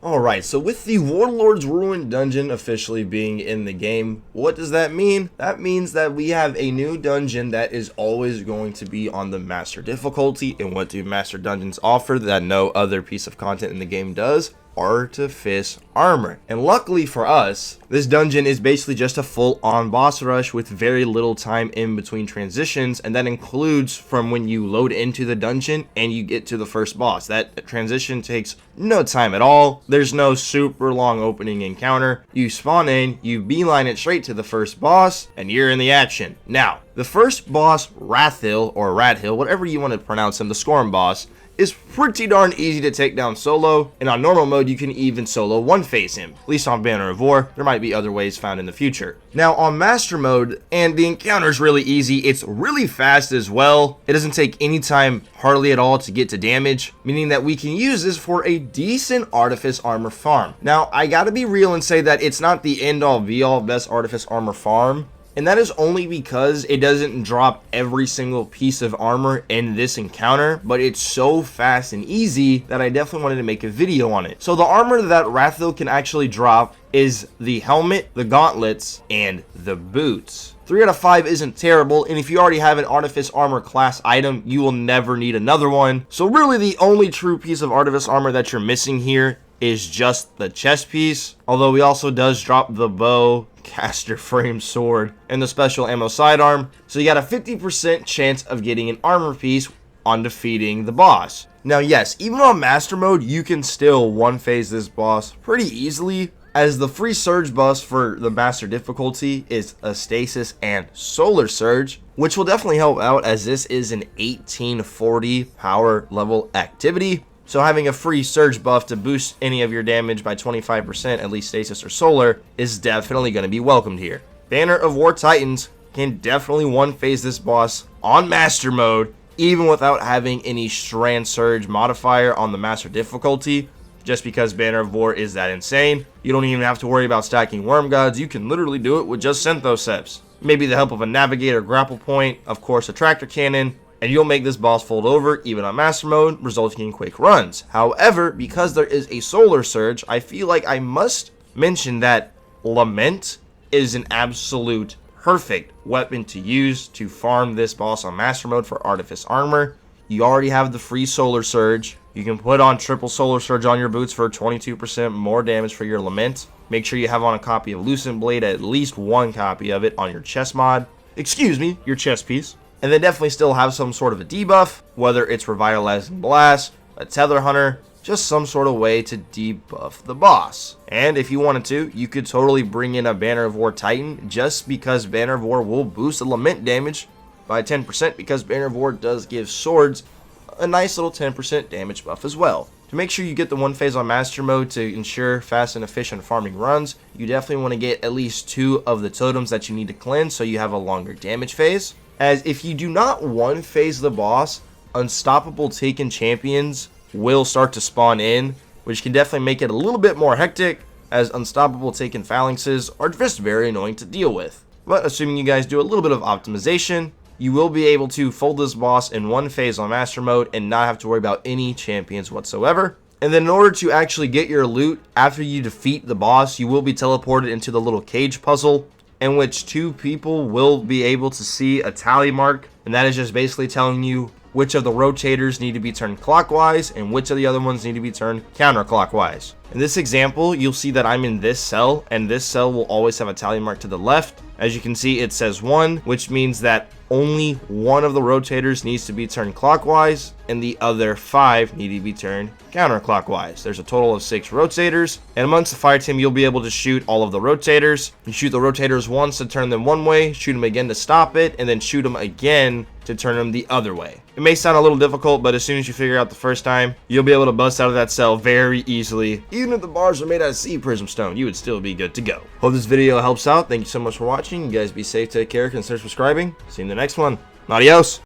Alright, so with the Warlord's Ruined Dungeon officially being in the game, what does that mean? That means that we have a new dungeon that is always going to be on the master difficulty. And what do master dungeons offer that no other piece of content in the game does? Artifice armor. And luckily for us, this dungeon is basically just a full-on boss rush with very little time in between transitions, and that includes from when you load into the dungeon and you get to the first boss. That transition takes no time at all. There's no super long opening encounter. You spawn in, you beeline it straight to the first boss, and you're in the action. Now, the first boss, Rathill, or Radhill, whatever you want to pronounce him, the Scorn boss, is pretty darn easy to take down solo, and on normal mode you can even solo one-phase him, at least on Banner of War. There might be other ways found in the future. Now on master mode, and the encounter is really easy, it's really fast as well. It doesn't take any time hardly at all to get to damage, meaning that we can use this for a decent Artifice armor farm. Now I gotta be real and say that it's not the end-all be-all best Artifice armor farm, and that is only because it doesn't drop every single piece of armor in this encounter, but it's so fast and easy that I definitely wanted to make a video on it. So the armor that Rathill can actually drop is the helmet, the gauntlets, and the boots. 3 out of 5 isn't terrible, and if you already have an Artifice armor class item, you will never need another one. So really the only true piece of Artifice armor that you're missing here is just the chest piece, although he also does drop the bow, caster frame sword, and the special ammo sidearm, so you got a 50% chance of getting an armor piece on defeating the boss. Now yes, even on master mode you can still one-phase this boss pretty easily, as the free surge buffs for the master difficulty is a stasis and solar surge, which will definitely help out as this is an 1840 power level activity. So having a free surge buff to boost any of your damage by 25%, at least stasis or solar, is definitely going to be welcomed here. Banner of War Titans can definitely one-phase this boss on master mode, even without having any strand surge modifier on the master difficulty, just because Banner of War is that insane. You don't even have to worry about stacking worm gods, you can literally do it with just Synthoceps. Maybe the help of a navigator grapple point, of course a tractor cannon, and you'll make this boss fold over even on master mode, resulting in quick runs. However, because there is a solar surge, I feel like I must mention that Lament is an absolute perfect weapon to use to farm this boss on master mode for Artifice armor. You already have the free solar surge. You can put on triple solar surge on your boots for 22% more damage for your Lament. Make sure you have on a copy of Lucent Blade, at least one copy of it on your chest mod. Excuse me, your chest piece. And then definitely still have some sort of a debuff, whether it's Revitalizing Blast, a Tether Hunter, just some sort of way to debuff the boss. And if you wanted to, you could totally bring in a Banner of War Titan, just because Banner of War will boost the Lament damage by 10%, because Banner of War does give swords a nice little 10% damage buff as well. To make sure you get the one phase on master mode to ensure fast and efficient farming runs, you definitely want to get at least 2 of the totems that you need to cleanse so you have a longer damage phase. As if you do not one-phase the boss, unstoppable taken champions will start to spawn in, which can definitely make it a little bit more hectic, as unstoppable taken phalanxes are just very annoying to deal with. But assuming you guys do a little bit of optimization, you will be able to fold this boss in one phase on master mode and not have to worry about any champions whatsoever. And then in order to actually get your loot after you defeat the boss, you will be teleported into the little cage puzzle, in which 2 people will be able to see a tally mark, and that is just basically telling you which of the rotators need to be turned clockwise and which of the other ones need to be turned counterclockwise. In this example, you'll see that I'm in this cell, and this cell will always have a tally mark to the left. As you can see, it says 1, which means that only one of the rotators needs to be turned clockwise, and the other 5 need to be turned counterclockwise. There's a total of 6 rotators, and amongst the fire team, you'll be able to shoot all of the rotators. You shoot the rotators once to turn them one way, shoot them again to stop it, and then shoot them again to turn them the other way. It may sound a little difficult, but as soon as you figure out the first time, you'll be able to bust out of that cell very easily. Even if the bars are made out of sea prism stone, you would still be good to go. Hope this video helps out. Thank you so much for watching. You guys be safe, take care, consider subscribing. See you in the next one. Adios.